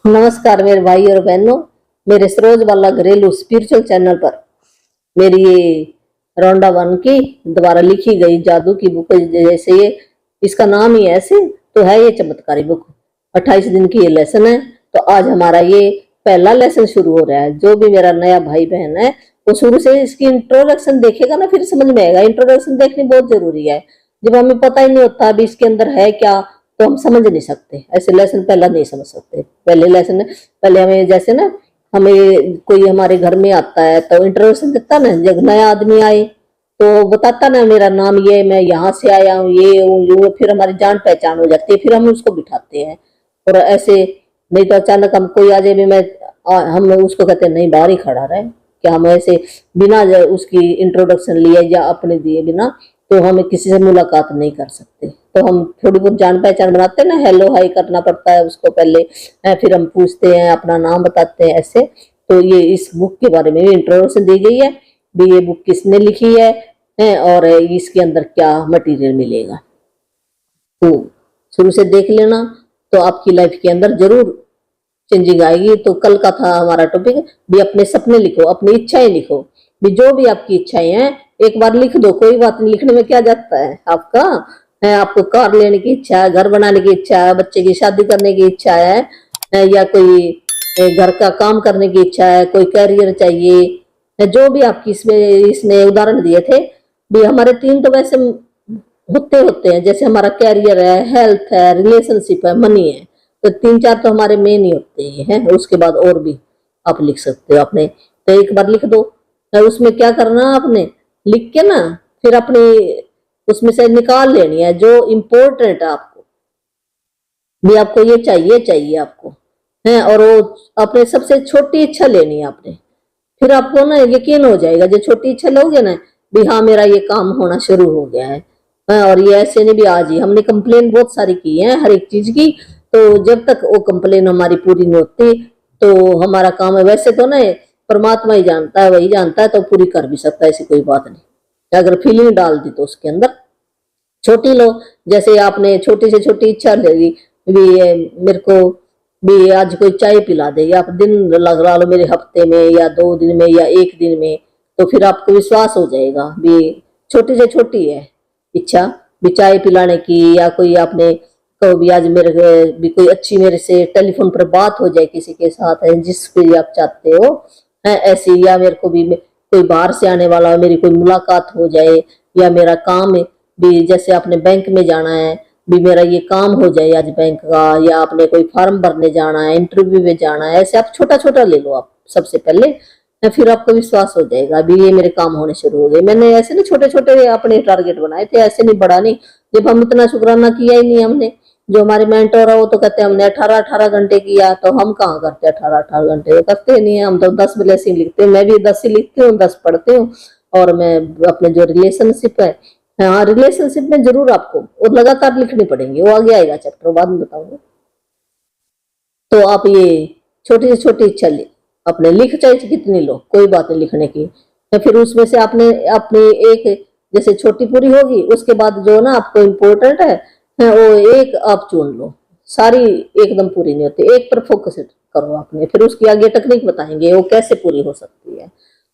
नमस्कार मेरे भाई और बहनों, मेरे सरोज वाला घरेलू स्पिरिचुअल चैनल पर मेरी ये रौंडा वन की द्वारा लिखी गई जादू की बुक, जैसे ये इसका नाम ही ऐसे तो है, ये चमत्कारी बुक 28 दिन की ये लेसन है। तो आज हमारा ये पहला लेसन शुरू हो रहा है। जो भी मेरा नया भाई बहन है वो शुरू से इसकी इंट्रोडक्शन देखेगा ना, फिर समझ में आएगा। इंट्रोडक्शन देखनी बहुत जरूरी है। जब हमें पता ही नहीं होता अभी इसके अंदर है क्या, तो हम समझ नहीं सकते। ऐसे लेसन पहला नहीं समझ सकते। पहले लेसन पहले हमें जैसे ना, हमें कोई हमारे घर में आता है तो इंट्रोडक्शन देता ना, जब नया आदमी आए तो बताता ना मेरा नाम ये, मैं यहाँ से आया हूँ, ये हूँ, फिर हमारी जान पहचान हो जाती है, फिर हम उसको बिठाते हैं। और ऐसे नहीं तो अचानक हम कोई आ जाए भी, हम उसको कहते हैं नहीं बाहर ही खड़ा रहे। क्या हम ऐसे बिना उसकी इंट्रोडक्शन लिए या अपने दिए बिना तो हम किसी से मुलाकात नहीं कर सकते। तो हम थोड़ी बहुत जान पहचान बनाते हैं ना, हेलो हाई करना पड़ता है उसको पहले, फिर हम पूछते हैं, अपना नाम बताते हैं ऐसे। तो ये इस बुक के बारे में भी इंट्रोडक्शन दी गई है भी, ये बुक किसने लिखी है और इसके अंदर क्या मटेरियल मिलेगा। तो शुरू से देख लेना तो आपकी लाइफ के अंदर जरूर चेंजिंग आएगी। तो कल का था हमारा टॉपिक भी, अपने सपने लिखो, अपनी इच्छाएं लिखो भी। जो भी आपकी इच्छाएं हैं एक बार लिख दो, कोई बात नहीं, लिखने में क्या जाता है। आपका है, आपको कार लेने की इच्छा है, घर बनाने की इच्छा है, बच्चे की शादी करने की इच्छा है, या कोई घर का काम करने की इच्छा है, कोई कैरियर चाहिए, जो भी आपकी इसने उदाहरण दिए थे भी। हमारे तीन तो वैसे होते हैं, जैसे हमारा कैरियर है, हेल्थ है, रिलेशनशिप है, मनी है। तो तीन चार तो हमारे मेन ही होते हैं। उसके बाद और भी आप लिख सकते हो अपने। तो एक बार लिख दो। तो उसमें क्या करना, आपने लिख के ना फिर अपनी उसमें से निकाल लेनी है जो इम्पोर्टेंट है आपको भी। आपको ये चाहिए आपको है, और वो अपने सबसे छोटी इच्छा लेनी है आपने। फिर आपको ना यकीन हो जाएगा, जो छोटी इच्छा लोगे ना भी, हाँ मेरा ये काम होना शुरू हो गया है। और ये ऐसे नहीं भी आज ही, हमने कंप्लेन बहुत सारी की है हर एक चीज की। तो जब तक वो कंप्लेन हमारी पूरी नहीं होती तो हमारा काम है। वैसे तो ना परमात्मा ही जानता है, वही जानता है, तो पूरी कर भी सकता है, ऐसी कोई बात नहीं। अगर फीलिंग डाल दी तो उसके अंदर छोटी लो। जैसे आपने छोटी से छोटी इच्छा ले ली भी, मेरे को भी आज कोई चाय पिला दे, या आप दिन लगा लो मेरे हफ्ते में या 2 दिन में या 1 दिन में, तो फिर आपको विश्वास हो जाएगा भी छोटी से छोटी है इच्छा भी, चाय पिलाने की। या कोई आपने कहो भी आज मेरे भी कोई अच्छी मेरे से टेलीफोन पर बात हो जाए किसी के साथ है, जिसके आप चाहते हो है ऐसी। या मेरे को भी कोई बाहर से आने वाला मेरी कोई मुलाकात हो जाए, या मेरा काम भी, जैसे आपने बैंक में जाना है भी, मेरा ये काम हो जाए आज बैंक का, या आपने कोई फॉर्म भरने जाना है, इंटरव्यू में जाना है, ऐसे आप छोटा छोटा ले लो आप सबसे पहले। फिर आपको विश्वास हो जाएगा अभी ये मेरे काम होने शुरू हो गए। मैंने ऐसे ना छोटे छोटे अपने टारगेट बनाए थे, ऐसे नहीं बड़ा नहीं। जब हम इतना शुक्राना किया ही नहीं हमने, जो हमारे मेंटर है वो तो कहते हैं हमने 18-18 घंटे किया, तो हम कहाँ करते 18-18 घंटे, तो करते नहीं है। हम तो 10 ब्लेसिंग लिखते हैं, मैं भी 10 ही लिखती हूँ, 10 पढ़ती हूँ। और मैं अपने जो रिलेशनशिप है, हाँ रिलेशनशिप में जरूर आपको और लगातार लिखनी पड़ेंगे, वो आगे आएगा चैप्टर, बाद में बताऊंगा। तो आप ये छोटी से छोटी इच्छा अपने लिख, चाहे कितनी लो, कोई बात नहीं लिखने की। तो फिर उसमें से आपने अपनी एक जैसे छोटी पूरी होगी, उसके बाद जो ना आपको इम्पोर्टेंट है वो एक आप चुन लो। सारी एकदम पूरी नहीं होती, एक पर फोकस करो आपने। फिर उसकी आगे टेक्निक बताएंगे वो कैसे पूरी हो सकती है।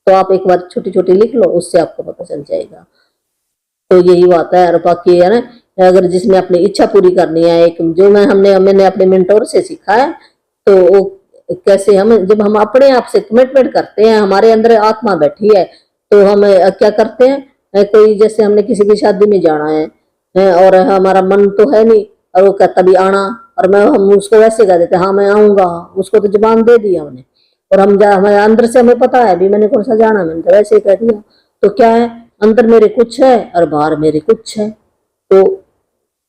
तो आप एक बार छोटी छोटी लिख लो, उससे आपको पता चल जाएगा। तो यही बात है। और बाकी है ना, अगर जिसमें अपनी इच्छा पूरी करनी है, एक जो मैंने अपने मेंटोर से सीखा है, तो वो कैसे हम जब हम अपने आप से कमिटमेंट करते हैं, हमारे अंदर आत्मा बैठी है, तो हम क्या करते हैं, कोई जैसे हमने किसी की शादी में जाना है और हमारा मन तो है नहीं, और वो कहता भी आना, और हम उसको वैसे कह देते हाँ मैं आऊंगा, उसको तो जबान दे दी हमने। और हमारे अंदर से हमें पता है भी मैंने कौन सा जाना, मैंने तो वैसे ही कह दिया। तो क्या है, अंदर मेरे कुछ है और बाहर मेरे कुछ है। तो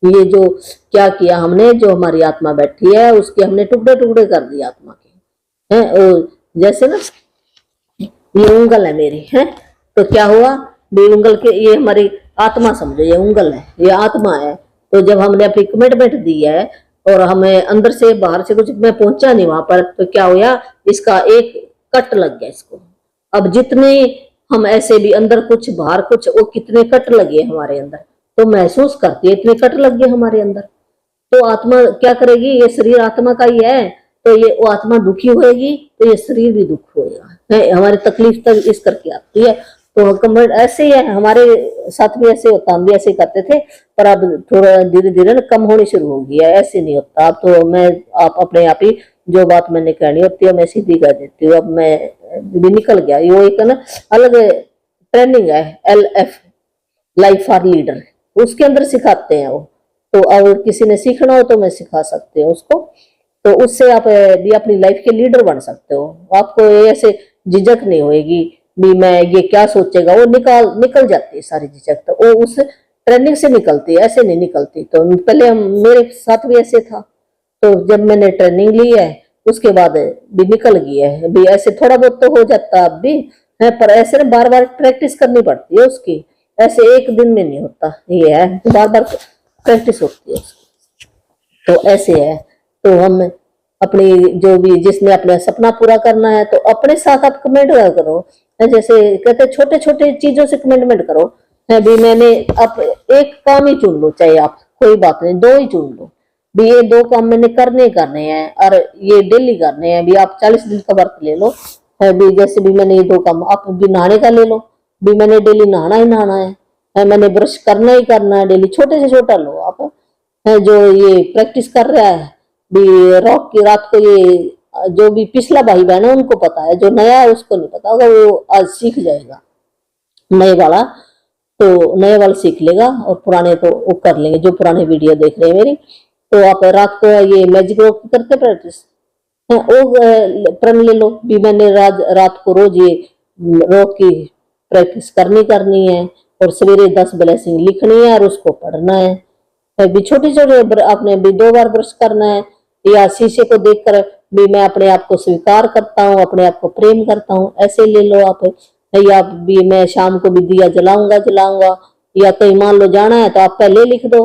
ये जो क्या किया हमने, जो हमारी आत्मा बैठी है उसके हमने टुकड़े टुकड़े कर दिए आत्मा के हैं। जैसे ना ये उंगल है मेरी है, तो क्या हुआ, ये उंगल के, ये हमारी आत्मा समझो, ये उंगल है, ये आत्मा है। तो जब हमने अपनी कमिटमेंट दी है और हमें अंदर से बाहर से कुछ मैं पहुंचा नहीं वहां पर, तो क्या हुआ, इसका एक कट लग गया इसको। अब जितने हम ऐसे भी अंदर कुछ बाहर कुछ, वो कितने कट लगे हमारे अंदर, तो महसूस करती है इतने कट लग गए हमारे अंदर। तो आत्मा क्या करेगी, ये शरीर आत्मा का ही है, तो ये वो आत्मा दुखी होएगी तो ये शरीर भी दुख होएगा है। हमारी तकलीफ तक इस करके आती है। तो कमेंट ऐसे ही है, हमारे साथ भी ऐसे होता, हम भी ऐसे करते थे, पर अब थोड़ा धीरे धीरे ना कम होनी शुरू हो गई है। ऐसे नहीं होता अब तो मैं आप अपने आप ही जो बात मैंने कहनी होती है मैं सीधी कह देती हूँ। अब मैं भी निकल गया, ये एक ना अलग ट्रेनिंग है, LF लाइफ फॉर लीडर, उसके अंदर सिखाते हैं वो। तो अगर किसी ने सीखना हो तो मैं सिखा सकती हूँ उसको, तो उससे आप भी अपनी लाइफ के लीडर बन सकते हो। आपको ऐसे झिझक नहीं होएगी भी मैं ये क्या सोचेगा, वो निकल जाती है सारी झिझक, तो वो उस ट्रेनिंग से निकलती है, ऐसे नहीं निकलती। तो पहले मेरे साथ भी ऐसे था, तो जब मैंने ट्रेनिंग ली है उसके बाद भी निकल गई है। भी ऐसे थोड़ा बहुत तो हो जाता अब भी है, पर ऐसे ना बार बार प्रैक्टिस करनी पड़ती है उसकी, ऐसे एक दिन में नहीं होता, ये है बार बार प्रैक्टिस होती है उसकी। तो ऐसे है, तो हम अपनी जो भी जिसने अपना सपना पूरा करना है तो अपने साथ आप कमिटमेंट करो, जैसे कहते छोटे छोटे चीजों से कमिटमेंट करो है भी। मैंने अब एक काम ही चुन लो, चाहे आप कोई बात नहीं 2 ही चुन लो भी, ये 2 काम मैंने करने हैं और ये डेली करने हैं भी। आप 40 दिन का वर्क ले लो है भी, जैसे भी मैंने ये 2 काम, आप भी नहाने का ले लो भी, मैंने डेली नहाना ही नहाना है, मैंने ब्रश करना ही करना है डेली, छोटे से छोटा लो आप है। जो ये प्रैक्टिस कर रहा है भी रॉक की रात को, ये जो भी पिछला भाई बहन है उनको पता है, जो नया है उसको नहीं पता होगा, वो आज सीख जाएगा नए वाला, तो नए वाला सीख लेगा और पुराने तो वो कर लेंगे जो पुराने वीडियो देख रहे हैं मेरी। तो आप रात को ये मैजिक रॉक करते प्रैक्टिस वो प्रण ले लो भी, मैंने रात को रोज ये रॉक की प्रैक्टिस करनी है और सवेरे 10 ब्लेसिंग लिखनी है और उसको पढ़ना है भी। छोटे छोटे आपने भी 2 बार ब्रश करना है, या शीशे को देखकर भी मैं अपने आप को स्वीकार करता हूँ, अपने आप को प्रेम करता हूँ, ऐसे ले लो आप। या भी मैं शाम को भी दिया जलाऊंगा, या कहीं मान लो जाना है तो आप पहले लिख दो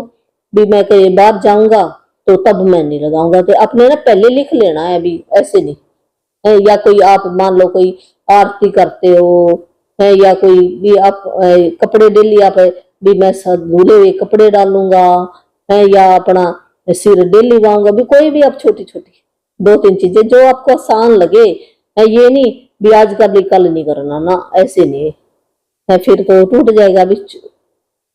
भी मैं कहीं बाहर जाऊंगा तो तब मैं नहीं लगाऊंगा, तो अपने ना पहले लिख लेना है भी, ऐसे नहीं है। या कोई आप मान लो कोई आरती करते हो है, या कोई भी आप कपड़े डेली आप भी मैं धुले हुए कपड़े डालूंगा है, या अपना सिर डेली बाऊंगा भी, कोई भी आप छोटी छोटी 2-3 चीजें जो आपको आसान लगे है। ये नहीं भी आज कर ली कल नहीं करना ना, ऐसे नहीं है, फिर तो टूट जाएगा भी।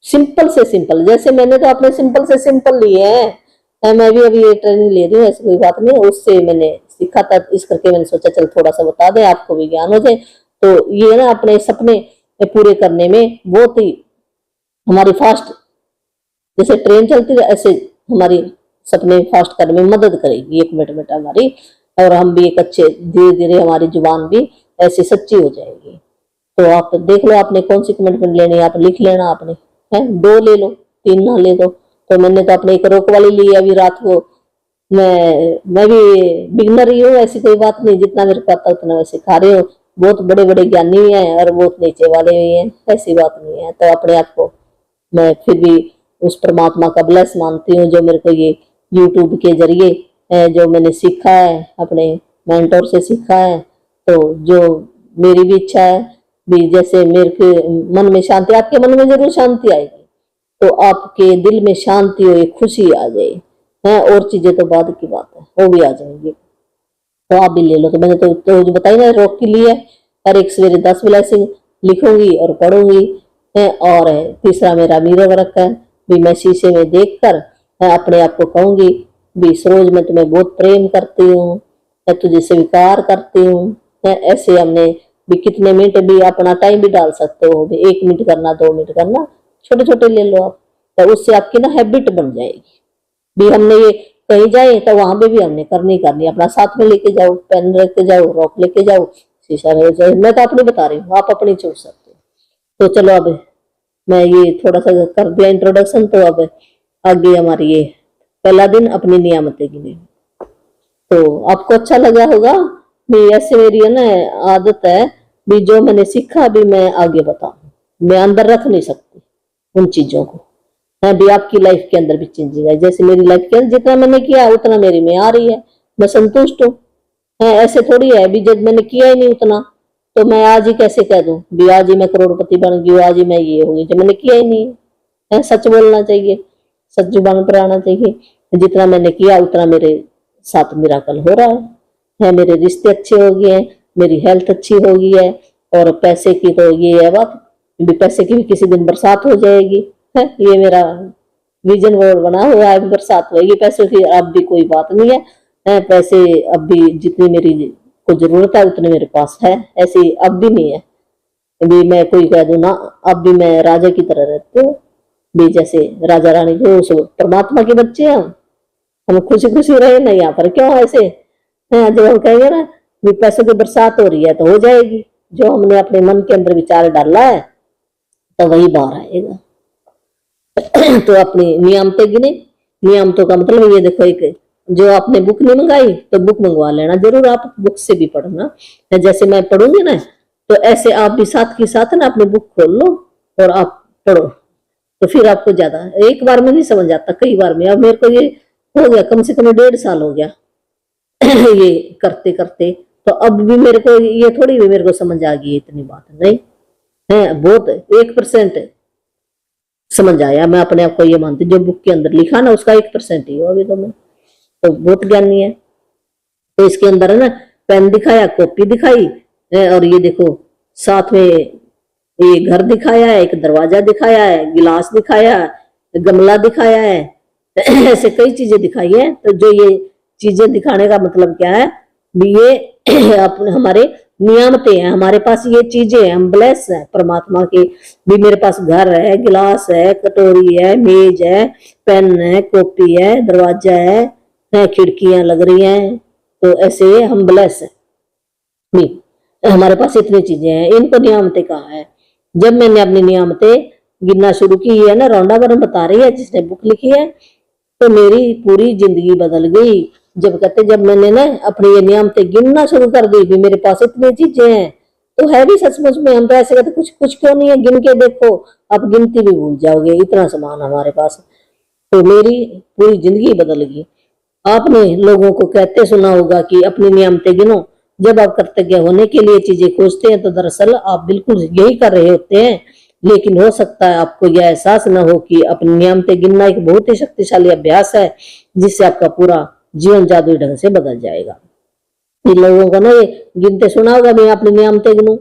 सिंपल से सिंपल, जैसे मैंने तो अपने सिंपल से सिंपल लिए हैं, मैं भी अभी ये ट्रेनिंग ले रही हूँ, ऐसी कोई बात नहीं, उससे मैंने सीखा था, इस करके मैंने सोचा चल थोड़ा सा बता दें आपको भी ज्ञान हो जाए। तो ये ना अपने सपने पूरे करने में बहुत ही हमारी फास्ट, जैसे ट्रेन चलती है ऐसे हमारी सपने फास्ट करने में मदद करेगी एक मिनट हमारी, और हम भी एक अच्छे धीरे धीरे हमारी जुबान भी ऐसी सच्ची हो जाएगी। तो आप देख लो आपने कौन सी कमिटमेंट लेनी है, आप लिख लेना आपने है, 2 ले लो 3 ना ले दो। तो मैंने तो अपने एक रोक वाली ली अभी रात को, मैं भी बिगनर ही हूँ, ऐसी कोई बात नहीं, जितना मेरे को आता उतना मैं सिखा रही हूँ। बहुत बड़े बड़े ज्ञानी भी हैं और बहुत नीचे वाले भी हैं, ऐसी बात नहीं है। तो अपने आप को मैं फिर भी उस परमात्मा का ब्लेस मानती हूँ जो मेरे को ये यूट्यूब के जरिए जो मैंने सीखा है, अपने मेंटर से सीखा है। तो जो मेरी भी इच्छा है भी, जैसे मेरे के मन में शांति, आपके मन में जरूर शांति आएगी, तो आपके दिल में शांति हो, खुशी आ जाए है, और चीजें तो बाद की बात है, वो भी आ जाएंगी। तो आप भी ले लो। तो मैंने तो जो बताई ना रॉक के लिए, हर एक सवेरे 10 ब्लेसिंग लिखूंगी और पढ़ूंगी है। और तीसरा मेरा मिरर वर्क है भी, मैं शीशे में देखकर अपने आप को कहूंगी भी सरोज मैं तुम्हें बहुत प्रेम करती हूँ, मैं तुझे स्वीकार करती हूँ। ऐसे हमने भी कितने मिनट भी अपना टाइम भी डाल सकते हो भी, 1 मिनट करना 2 मिनट करना, छोटे छोटे ले लो आप, तो उससे आपकी ना हैबिट बन जाएगी भी। हमने ये कहीं जाए तो वहां पे भी हमने करनी अपना साथ में लेके जाओ, पेन लेके जाओ, रॉक लेके जाओ, शीशा लेके जाओ। मैं तो अपनी बता रही हूँ, आप अपनी सोच सकते हो। तो चलो अब मैं ये थोड़ा सा कर दिया इंट्रोडक्शन, तो अब आगे हमारी ये पहला दिन अपनी नियामतें गिने। तो आपको अच्छा लगा होगा भी, ऐसे मेरी है ना आदत है भी, जो मैंने सीखा भी मैं आगे बताऊं, मैं अंदर रख नहीं सकती उन चीजों को है भी। आपकी लाइफ के अंदर भी चेंजिंग है, जैसे मेरी लाइफ के अंदर जितना मैंने किया उतना मेरी में आ रही है, मैं संतुष्ट हूँ। ऐसे थोड़ी है भी जब मैंने किया ही नहीं उतना तो मैं आज ही कैसे कह दूं भी आज ही मैं करोड़पति बन गई, आज ही मैं ये होगी, जब मैंने किया ही नहीं है। सच बोलना चाहिए, सच जुबान पर आना चाहिए, जितना मैंने किया उतना मेरे साथ मिराकल हो रहा है। है, मेरे रिश्ते अच्छे हो गए हैं, मेरी हेल्थ अच्छी हो गई है। और पैसे की तो ये है बात, भी पैसे की भी किसी दिन बरसात हो जाएगी है, ये मेरा विजन बोर्ड बना हुआ है, बरसात होगी पैसों की। अब भी कोई बात नहीं है, पैसे अब भी जितनी मेरी को जरूरत है उतने मेरे पास है, ऐसी अब भी नहीं है। भी मैं कोई कह दूं ना, अब भी मैं राजा की तरह रहती हूँ, भी जैसे राजा रानी को, उस परमात्मा के बच्चे हैं हम खुशी खुशी रहे ना, यहाँ पर क्यों ऐसे जब हम कहेंगे ना भी पैसों की बरसात हो रही है तो हो जाएगी, जो हमने अपने मन के अंदर विचार डाला है तो वही बाहर आएगा। तो अपनी नियमतें गिने, नियमतों का मतलब ये देखो, एक जो आपने बुक नहीं मंगाई तो बुक मंगवा लेना जरूर, आप बुक से भी पढ़ना, जैसे मैं पढ़ूंगी ना तो ऐसे आप भी साथ के साथ ना अपनी बुक खोल लो और आप पढ़ो, तो फिर आपको ज्यादा, एक बार में नहीं समझ आता, कई बार में। अब मेरे को ये हो गया, कम से कम 1.5 साल हो गया ये करते करते, तो अब भी मेरे को ये थोड़ी भी मेरे को समझ आ गई, इतनी बात नहीं है, बहुत 1% समझ आया। मैं अपने आप को ये मानती, जो बुक के अंदर लिखा ना उसका 1% ही हो अभी तो मैं, तो बहुत ज्ञानी है। तो इसके अंदर है ना पेन दिखाया, कॉपी दिखाई, और ये देखो साथ में ये घर दिखाया है, एक दरवाजा दिखाया है, गिलास दिखाया है, गमला दिखाया है ऐसे कई चीजें दिखाई है। तो जो ये चीजें दिखाने का मतलब क्या है, ये अपने हमारे नियामतें हैं, हमारे पास ये चीजें हैं, हम ब्लेस हैं परमात्मा के। भी मेरे पास घर है, गिलास है, कटोरी है, मेज है, पेन है, कॉपी है, दरवाजा है, खिड़कियां लग रही हैं, तो ऐसे हम ब्लेस है, हमारे पास इतनी चीजें हैं, इनको नियामतें कहा है। जब मैंने अपनी नियामतें गिनना शुरू की है ना, रौंडा वरम बता रही है जिसने बुक लिखी है, तो मेरी पूरी जिंदगी बदल गई। जब कहते जब मैंने ना अपनी ये नियामतें गिनना शुरू कर दी, भी मेरे पास इतनी चीजें हैं, तो है भी सचमुच में। हम तो ऐसे कहते कुछ कुछ क्यों नहीं है, गिन के देखो, आप गिनती भी भूल जाओगे, इतना सामान हमारे पास। तो मेरी पूरी जिंदगी बदल गई। आपने लोगों को कहते सुना होगा कि अपनी नियामतें गिनो। जब आप कृतज्ञ होने के लिए चीजें खोजते हैं तो दरअसल आप बिल्कुल यही कर रहे होते हैं, लेकिन हो सकता है आपको यह एहसास न हो कि अपनी नियमतें गिनना एक बहुत ही शक्तिशाली अभ्यास है, जिससे आपका पूरा जीवन जादुई ढंग से बदल जाएगा। इन लोगों को ना ये गिनते सुना होगा, मैं अपनी नियमतें गिनूं,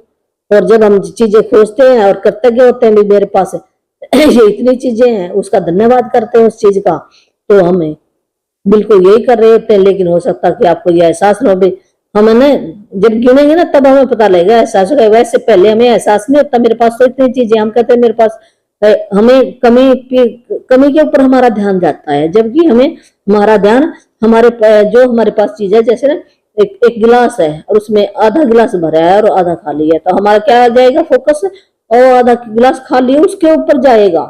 और जब हम चीजें खोजते हैं और कृतज्ञ होते हैं भी मेरे पास ये इतनी चीजें हैं, उसका धन्यवाद करते हैं उस चीज का, तो हमें बिल्कुल यही कर रहे होते हैं। लेकिन हो सकता है कि आपको यह एहसास न हो, हमें ना जब गिनेंगे ना तब हमें पता लगेगा, एहसास होगा। वैसे पहले हमें एहसास नहीं होता, मेरे पास तो इतनी चीजें, हम कहते हैं मेरे पास, हमें कमी के ऊपर हमारा ध्यान जाता है, जबकि हमें हमारा ध्यान हमारे जो हमारे पास चीज है, जैसे ना एक गिलास है और उसमें आधा गिलास भरा है और आधा खाली है, तो हमारा क्या जाएगा फोकस, और आधा गिलास खाली है उसके ऊपर जाएगा,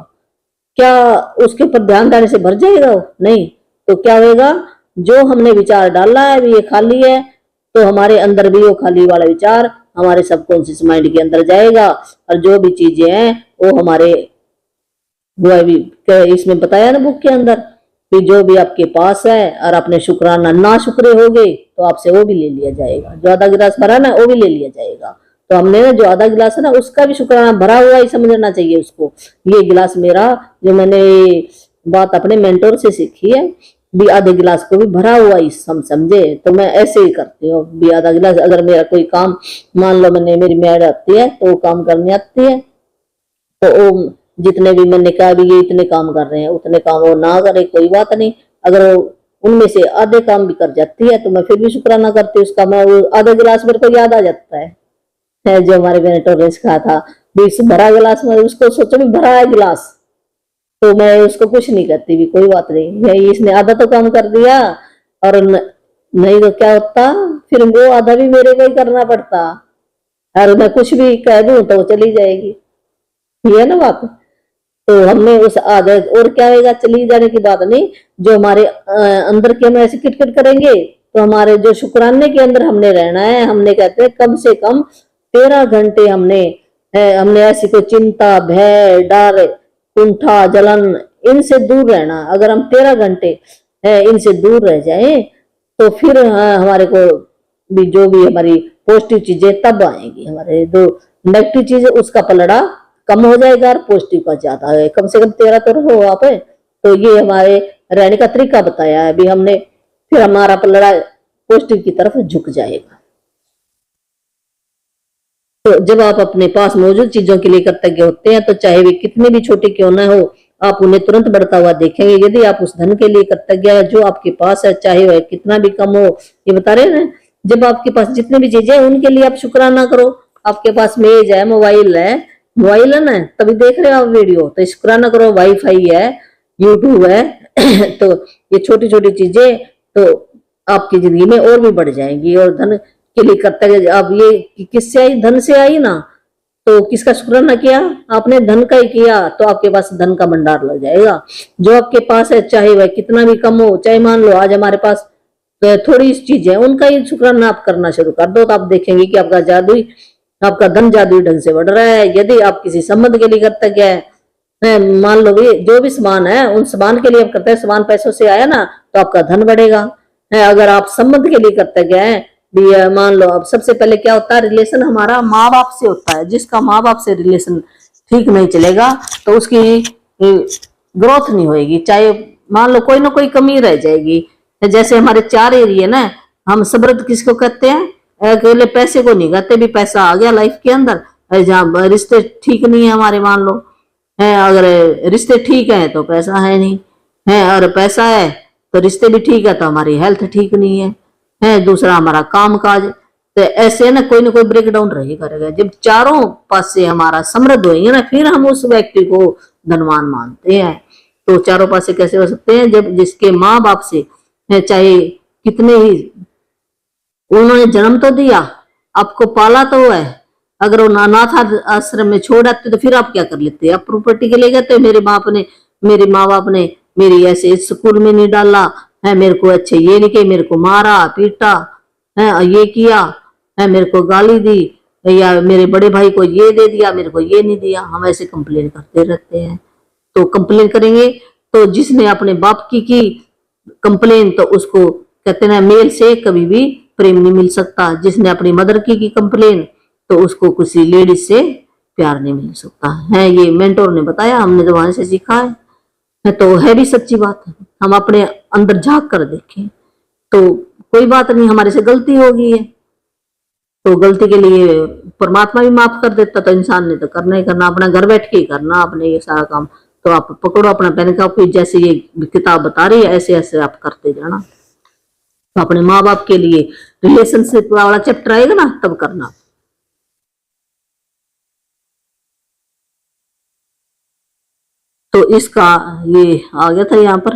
क्या उसके ऊपर ध्यान देने से भर जाएगा? नहीं। तो क्या होगा, जो हमने विचार डाला है भी ये खाली है, तो हमारे अंदर भी वो खाली वाला विचार हमारे सबकॉन्शियस माइंड के अंदर जाएगा, और जो भी चीजें हैं वो हमारे, वो भी इसमें बताया ना बुक के अंदर कि जो भी आपके पास है और आपने शुक्राना ना शुक्रे हो गए तो आपसे वो भी ले लिया जाएगा। जो आधा गिलास भरा ना वो भी ले लिया जाएगा। तो हमने ना जो आधा गिलास है ना उसका भी शुक्राना भरा हुआ ही समझना चाहिए उसको, ये गिलास मेरा, जो मैंने बात अपने मेंटोर से सीखी है, भी आधे गिलास को भी भरा हुआ ही हम समझे। तो मैं ऐसे ही करती हूँ, भी आधा गिलास, अगर मेरा कोई काम, मान लो मैंने, मेरी मैड आती है तो वो काम करने आती है, तो वो जितने भी मैंने कहा भी ये इतने काम कर रहे हैं, उतने काम वो ना करे कोई बात नहीं, अगर वो उनमें से आधे काम भी कर जाती है तो मैं फिर भी शुक्राना करती हूँ उसका। मैं वो आधा गिलास मेरे को याद आ जाता है जो हमारे मेंटोर ने सिखाया था, भी भरा गिलास में उसको सोचो भी भरा है गिलास, तो मैं उसको कुछ नहीं करती भी, कोई बात नहीं, यही इसने आधा तो काम कर दिया, और नहीं तो क्या होता, फिर वो आधा भी मेरे को ही करना पड़ता, और मैं कुछ भी कह दूं तो वो चली जाएगी, ये है ना बात। तो हमने उस आदत, और क्या होगा, चली जाने की बात नहीं, जो हमारे अंदर के हम ऐसे किटकिट करेंगे, तो हमारे जो शुक्राने के अंदर हमने रहना है। हमने कहते हैं कम से कम 13 घंटे हमने ऐसी कोई चिंता, भय, डर, कुंठा, जलन, इनसे दूर रहना। अगर हम 13 घंटे इनसे दूर रह जाए तो फिर हमारे को भी जो भी हमारी पॉजिटिव चीजें तब आएंगी, हमारे जो नेगेटिव चीज उसका पलड़ा कम हो जाएगा और पॉजिटिव का ज्यादा है। कम से कम 13 तो रहो आप। तो ये हमारे रहने का तरीका बताया है अभी हमने। फिर हमारा पलड़ा पॉजिटिव की तरफ झुक जाएगा। तो जब आप अपने पास मौजूद चीजों के लिए कृतज्ञ होते हैं तो चाहे वे कितने भी छोटे क्यों ना हो, आप उन्हें तुरंत बढ़ता हुआ देखेंगे। यदि आप उस धन के लिए कृतज्ञ है जो आपके पास है, चाहे वह कितना भी कम हो, ये बता रहे हैं, जब आपके पास जितने भी चीजें हैं उनके लिए आप शुक्राना करो। आपके पास मेज है, मोबाइल है ना, तभी देख रहे हो आप वीडियो, तो शुक्राना करो। वाईफाई है, यूट्यूब है तो ये छोटी छोटी चीजें तो आपकी जिंदगी में और भी बढ़ जाएंगी। और धन के लिए कृतज्ञ, अब ये किससे आई? धन से आई ना, तो किसका शुक्राना किया? आपने धन का ही किया, तो आपके पास धन का भंडार लग जाएगा। जो आपके पास है, चाहे वह कितना भी कम हो, चाहे मान लो आज हमारे पास थोड़ी चीज है, उनका ही शुक्राना आप करना शुरू कर दो, तो आप देखेंगे कि आपका धन जादुई ढंग से बढ़ रहा है। यदि आप किसी संबंध के लिए कृतज्ञ है, मान लो भी जो भी सामान है, उन सामान के लिए आप करते हैं, सामान पैसों से आया ना, तो आपका धन बढ़ेगा। अगर आप संबंध के लिए कृतज्ञ हैं, मान लो अब सबसे पहले क्या होता है, रिलेशन हमारा माँ बाप से होता है। जिसका माँ बाप से रिलेशन ठीक नहीं चलेगा तो उसकी ग्रोथ नहीं होगी, चाहे मान लो कोई ना कोई कमी रह जाएगी। जैसे हमारे 4 एरिया ना, हम समृद्ध किसको कहते हैं? अकेले पैसे को नहीं कहते, भी पैसा आ गया लाइफ के अंदर, जहाँ रिश्ते ठीक नहीं है हमारे, मान लो है, अगर रिश्ते ठीक है तो पैसा है नहीं है, और पैसा है तो रिश्ते भी ठीक है तो हमारी हेल्थ ठीक नहीं है, दूसरा हमारा काम काज, तो ऐसे ना कोई ब्रेक डाउन रहेगा। जब चारों पास से हमारा समृद्ध होंगे ना, फिर हम उस व्यक्ति को धनवान मानते हैं। तो चारों पास से कैसे हो सकते हैं? जब जिसके माँ बाप से चाहे कितने ही उन्होंने जन्म तो दिया, आपको पाला तो है, अगर वो अनाथ आश्रम में छोड़ आते तो फिर आप क्या कर लेते? आप प्रॉपर्टी के लिए कहते मेरे माँ बाप ने मेरी ऐसे स्कूल में नहीं डाला है, मेरे को अच्छे ये नहीं किया, मेरे को मारा पीटा है, ये किया है, मेरे को गाली दी, या मेरे बड़े भाई को ये दे दिया, मेरे को ये नहीं दिया। हम ऐसे कंप्लेन करते रहते हैं। तो कंप्लेन करेंगे तो जिसने अपने बाप की कंप्लेन, तो उसको कहते हैं मेल से कभी भी प्रेम नहीं मिल सकता। जिसने अपनी मदर की कंप्लेन, तो उसको किसी लेडीज से प्यार नहीं मिल सकता है। ये मेंटोर ने बताया, हमने तो वहां से सीखा है, तो है भी सच्ची बात। हम अपने अंदर झांक कर देखें तो कोई बात नहीं, हमारे से गलती होगी है, तो गलती के लिए परमात्मा भी माफ कर देता, तो इंसान ने तो करना ही करना, अपना घर बैठ के ही करना आपने ये सारा काम। तो आप पकड़ो अपना पेन कॉपी, जैसे ये किताब बता रही है ऐसे ऐसे आप करते जाना। तो अपने माँ बाप के लिए रिलेशनशिप वाला चैप्टर आएगा ना, तब करना। तो इसका ये आ गया था यहाँ पर,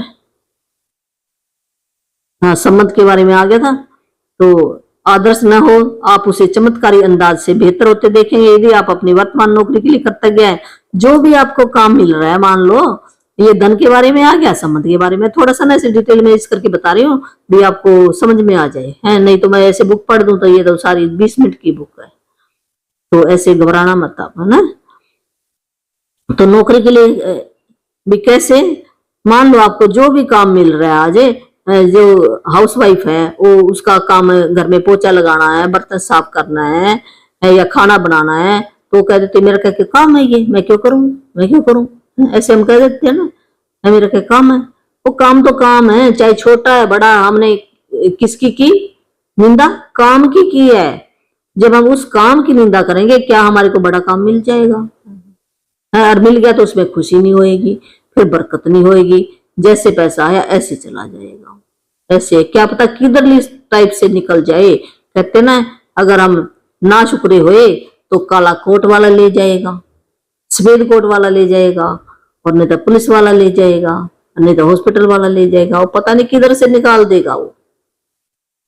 हाँ, संबंध के बारे में आ गया था। तो आदर्श न हो, आप उसे चमत्कारी अंदाज से बेहतर होते देखेंगे यदि आप अपनी वर्तमान नौकरी के लिए कृतज्ञ हैं। जो भी आपको काम मिल रहा है, मान लो ये धन के बारे में आ गया, संबंध के बारे में थोड़ा सा ना ऐसे डिटेल में इस करके बता रही हूँ भी आपको समझ में आ जाए, है नहीं तो मैं ऐसे बुक पढ़ दूं तो ये तो सारी 20 मिनट की बुक है, तो ऐसे घबराना मत आप, है ना। तो नौकरी के लिए भी कैसे, मान लो आपको जो भी काम मिल रहा है आज, जो हाउसवाइफ है वो उसका काम घर में पोछा लगाना है, बर्तन साफ करना है, या खाना बनाना है, तो कह देते मेरा क्या काम है ये, मैं क्यों करूं, ऐसे हम कह देते हैं ना, मेरा क्या काम है। वो काम तो काम है, चाहे छोटा है बड़ा, हमने किसकी की निंदा? काम की है। जब हम उस काम की निंदा करेंगे, क्या हमारे को बड़ा काम मिल जाएगा? और मिल गया तो उसमें खुशी नहीं होएगी, फिर बरकत नहीं होएगी, जैसे पैसा आया ऐसे चला जाएगा। ऐसे क्या पता किधर इस टाइप से निकल जाए। कहते ना, अगर हम ना शुक्रे हुए तो काला कोट वाला ले जाएगा, सफेद कोट वाला ले जाएगा, और नहीं तो पुलिस वाला ले जाएगा, नहीं तो हॉस्पिटल वाला ले जाएगा, वो पता नहीं किधर से निकाल देगा वो।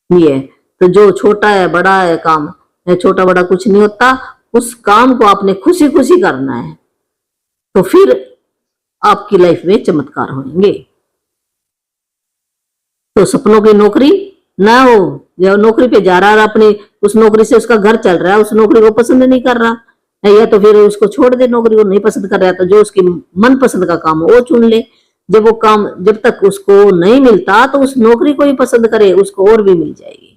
ये तो जो छोटा है बड़ा है काम, छोटा बड़ा कुछ नहीं होता, उस काम को आपने खुशी खुशी करना है, तो फिर आपकी लाइफ में चमत्कार होंगे। तो सपनों की नौकरी ना हो, जो नौकरी पे जा रहा है अपनी उस नौकरी से उसका घर चल रहा है, उस नौकरी को पसंद नहीं कर रहा है, या तो फिर उसको छोड़ दे, नौकरी को नहीं पसंद कर रहा है, तो जो उसकी मन पसंद का काम हो वो चुन ले। जब वो काम जब तक उसको नहीं मिलता तो उस नौकरी को ही पसंद करे, उसको और भी मिल जाएगी।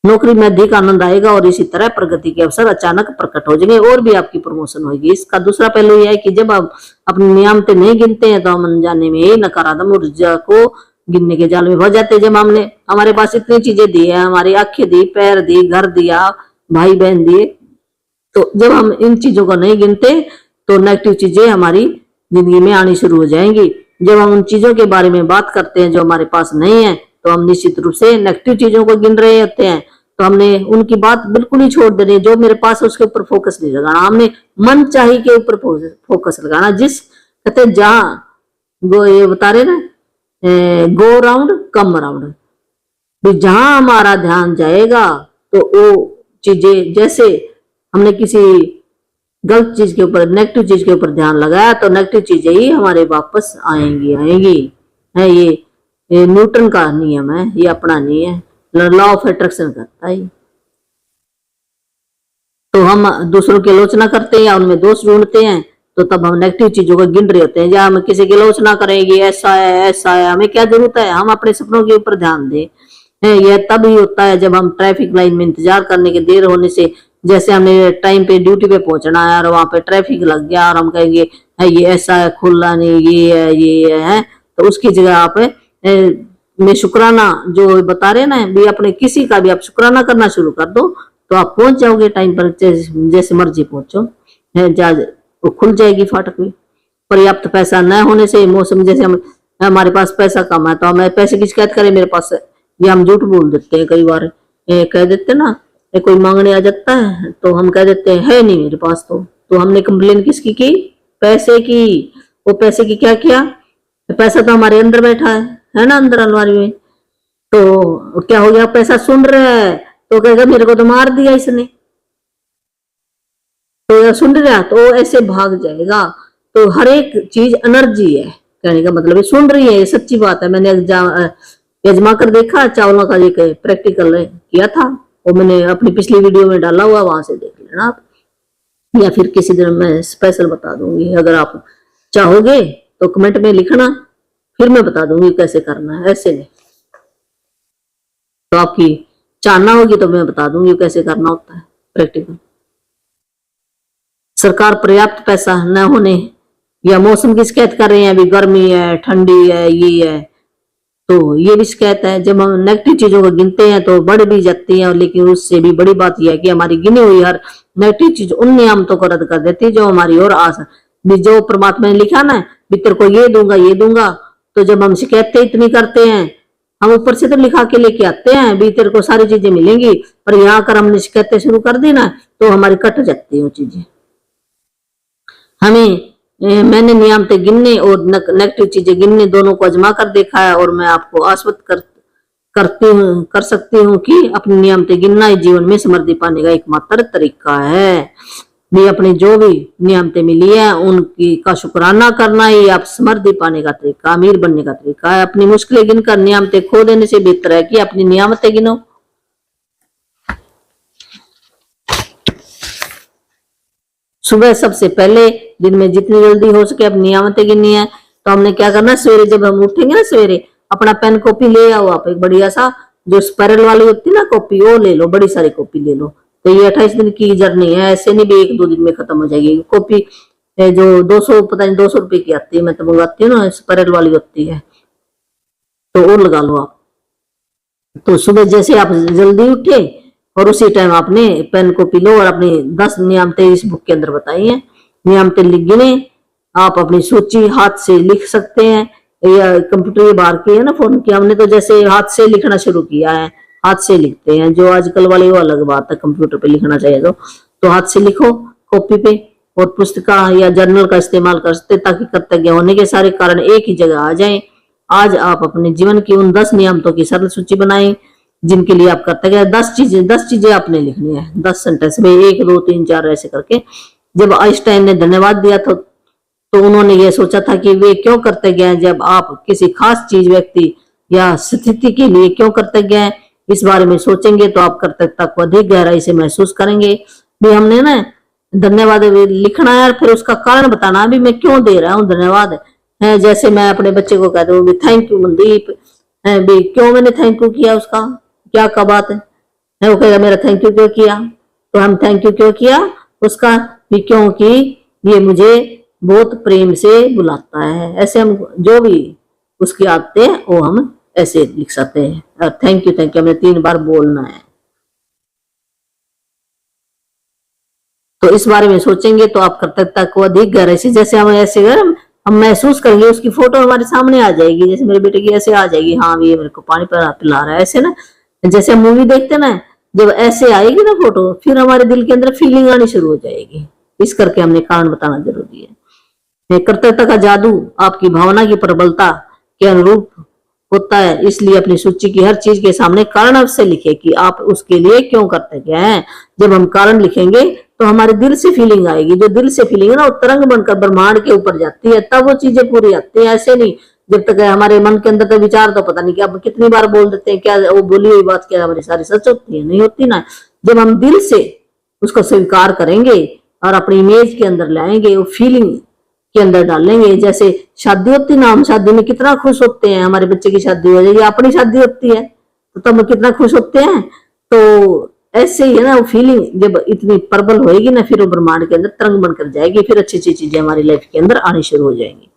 नौकरी में अधिक आनंद आएगा और इसी तरह प्रगति के अवसर अचानक प्रकट हो जाएंगे और भी आपकी प्रमोशन होगी। इसका दूसरा पहलू यह है कि जब आप अपनी नियामतें नहीं गिनते हैं तो हम अनजाने में ही नकारात्मक ऊर्जा को गिनने के जाल में फंस जाते। जब हमने हमारे पास इतनी चीजें दी है, हमारी आंखें दी, पैर दी, घर दिया, भाई बहन दिए, तो जब हम इन चीजों को नहीं गिनते तो नेगेटिव चीजें हमारी जिंदगी में आनी शुरू हो जाएंगी। जब हम उन चीजों के बारे में बात करते हैं जो हमारे पास नहीं है, तो हम निश्चित रूप से नेगेटिव चीजों को गिन रहे होते हैं। तो हमने उनकी बात बिल्कुल ही छोड़ देनी है। जो मेरे पास है उसके ऊपर फोकस नहीं लगाना, हमने मन चाही के ऊपर फोकस लगाना। जिस कहते जहां ये बता रहे ना, गो राउंड कम राउंड, तो जहां हमारा ध्यान जाएगा तो वो चीजें, जैसे हमने किसी गलत चीज के ऊपर, नेगेटिव चीज के ऊपर ध्यान लगाया तो नेगेटिव चीजें ही हमारे वापस आएंगी है। ये न्यूटन का नियम है, ये अपना नहीं है, लॉ ऑफ अट्रैक्शन करता है। तो हम दूसरों की आलोचना करते हैं या उनमें दोष ढूंढते हैं, तो तब हम नेगेटिव चीजों को गिन रहे होते हैं। या हम किसी की आलोचना करेंगे, ऐसा है ऐसा है, हमें क्या जरूरत है, हम अपने सपनों के ऊपर ध्यान दें। यह तब ही होता है जब हम ट्रैफिक लाइन में इंतजार करने के देर होने से, जैसे हमें टाइम पे ड्यूटी पे पहुंचना है और वहां पे ट्रैफिक लग गया और हम कहेंगे ये ऐसा है, खुला नहीं, ये है, तो उसकी जगह आप में शुक्राना जो बता रहे ना भी, अपने किसी का भी आप शुक्राना करना शुरू कर दो तो आप पहुंच जाओगे टाइम पर, जैसे मर्जी पहुंचो, वो खुल जाएगी फाटक भी। पर्याप्त पैसा न होने से, मौसम जैसे हमारे पास पैसा कम है तो हमें पैसे की शिकायत करें मेरे पास, ये हम झूठ बोल देते हैं। कई बार कह देते ना, कोई मांगने आ जाता है तो हम कह देते हैं है नहीं मेरे पास, तो हमने कंप्लेन किसकी की, पैसे की। वो पैसे की क्या किया, पैसा तो हमारे अंदर बैठा है ना, अंदर अलमारी में। तो क्या हो गया, पैसा सुन रहा है तो कहेगा मेरे को तो मार दिया इसने, तो सुन रहा तो ऐसे भाग जाएगा। तो हर एक चीज एनर्जी है, कहने का मतलब है सुन रही है, ये सच्ची बात है। मैंने आजमा कर देखा, चावलों का एक प्रैक्टिकल किया था, वो मैंने अपनी पिछली वीडियो में डाला हुआ, वहां से देख लेना आप, या फिर किसी दिन मैं स्पेशल बता दूंगी। अगर आप चाहोगे तो कमेंट में लिखना, फिर मैं बता दूंगी कैसे करना है। ऐसे नहीं तो आपकी चाहना होगी तो मैं बता दूंगी कैसे करना होता है प्रैक्टिकल। सरकार पर्याप्त पैसा न होने या मौसम की शिकायत कर रहे हैं, अभी गर्मी है, ठंडी है, ये है, तो ये भी शिकायत है। जब हम नेगेटिव चीजों को गिनते हैं तो बढ़ भी जाती है, लेकिन उससे भी बड़ी बात यह है कि हमारी गिनी हुई हर नेगेटिव चीज उन नियामतों को रद्द कर देती है जो हमारी ओर आशा, जो परमात्मा ने लिखा ना भी तेरे को ये दूंगा ये दूंगा। तो जब हम शिकायतें इतनी करते हैं, हम ऊपर से तो लिखा के लेके आते हैं भी तेरे को सारी चीजें मिलेंगी, पर यहाँ आकर हमने शिकायतें शुरू कर दी ना तो हमारी कट जाती है वो चीजें। मैंने नियामतें गिनने और नेगेटिव चीजें गिनने दोनों को आजमा कर देखा है, और मैं आपको आश्वस्त कर सकती हूँ कि अपनी नियामतें गिनना ही जीवन में समृद्धि पाने का एकमात्र तरीका है। भी अपनी जो भी नियामतें मिली है उनकी का शुक्राना करना ही आप समृद्धि पाने का तरीका, अमीर बनने का तरीका है। अपनी मुश्किलें गिनकर नियामतें खो देने से बेहतर है कि अपनी नियामतें गिनो। सुबह सबसे पहले दिन में जितनी जल्दी हो सके अपनी नियामतें गिननी है। तो हमने क्या करना, सवेरे जब हम उठेंगे ना, सवेरे अपना पेन कॉपी ले आओ आप, एक बढ़िया सा जो स्पाइरल वाली होती है ना कॉपी, वो ले लो, बड़ी सारी कॉपी ले लो। तो ये 28 दिन की जर्नी है, ऐसे नहीं भी 1-2 दिन में खत्म हो जाएगी। कॉपी जो 200 पता नहीं 200 रुपए की आती है, मैं तो मंगाती हूँ ना, स्पाइरल वाली होती है, तो वो लगा लो आप। तो सुबह जैसे आप जल्दी उठे और उसी टाइम आपने पेन कॉपी लो और अपनी 10 नियामतें इस बुक के अंदर बताई हैं, नियामतें लिख गिने। आप अपनी सूची हाथ से लिख सकते हैं या कंप्यूटर ये बाहर की है ना फोन की, हमने तो जैसे हाथ से लिखना शुरू किया है, हाथ से लिखते हैं। जो आजकल वाली वो अलग बात है, कंप्यूटर पे लिखना चाहिए तो हाथ से लिखो कॉपी पे, और पुस्तका या जर्नल का इस्तेमाल कर सकते ताकि कर्तव्य होने के सारे कारण एक ही जगह आ जाएं। आज आप अपने जीवन की उन 10 नियामतों की सरल सूची बनाएं जिनके लिए आप कर्तव्य 10 चीजें आपने लिखनी है, 10 सेंटेंस में 1, 2, 3, 4 ऐसे करके। जब आइंस्टाइन ने धन्यवाद दिया तो उन्होंने ये सोचा था कि वे क्यों कृतज्ञ हैं। जब आप किसी खास चीज, व्यक्ति या स्थिति के लिए क्यों कृतज्ञ हैं, इस बारे में सोचेंगे तो आप कृतज्ञता को अधिक गहराई से महसूस करेंगे। भी हमने ना धन्यवाद लिखना है और फिर उसका कारण बताना भी मैं क्यों दे रहा हूँ धन्यवाद है। जैसे मैं अपने बच्चे को कहता हूँ थैंक यू मनदीप, भी क्यों मैंने थैंक यू किया, उसका क्या का बात है, वो कहेगा मेरा थैंक यू क्यों किया, तो हम थैंक यू क्यों किया उसका भी, क्योंकि ये मुझे बहुत प्रेम से बुलाता है। ऐसे हम जो भी उसकी आदतें वो हम ऐसे लिख सकते हैं। थैंक यू हमें 3 बार बोलना है। तो इस बारे में सोचेंगे तो आप कृतज्ञता को अधिक गहराई से, जैसे हम ऐसे हम महसूस करेंगे, उसकी फोटो हमारे सामने आ जाएगी। जैसे मेरे बेटे की ऐसे आ जाएगी, हाँ ये मेरे को पानी पिला रहा है, ऐसे ना। जैसे हम मूवी देखते ना, जब ऐसे आएगी ना फोटो, फिर हमारे दिल के अंदर फीलिंग आनी शुरू हो जाएगी। इस करके हमने कारण बताना जरूरी है। कृतज्ञता का जादू आपकी भावना की प्रबलता के अनुरूप होता है, इसलिए अपनी सूची की हर चीज के सामने कारण अवश्य लिखे कि आप उसके लिए क्यों करते हैं। जब हम कारण लिखेंगे तो हमारे दिल से फीलिंग आएगी, जो दिल से फीलिंग है ना, वो तरंग बनकर ब्रह्मांड के ऊपर जाती है, तब वो चीजें पूरी आती है। ऐसे नहीं, जब तक हमारे मन के अंदर तो विचार तो पता नहीं, क्या कितनी बार बोल देते हैं, क्या वो बोली हुई बात क्या हमारी सारी सच होती है? नहीं होती ना। जब हम दिल से उसको स्वीकार करेंगे और अपनी इमेज के अंदर लाएंगे, वो फीलिंग के अंदर डालेंगे। जैसे शादी होती ना, हम शादी में कितना खुश होते हैं, हमारे बच्चे की शादी हो जाएगी, अपनी शादी होती है तो तब हम कितना खुश होते हैं। तो ऐसे ही है ना, वो फीलिंग जब इतनी प्रबल होएगी ना, फिर वो ब्रह्मांड के अंदर तरंग बनकर जाएगी, फिर अच्छी अच्छी चीजें हमारी लाइफ के अंदर आनी शुरू हो जाएंगी।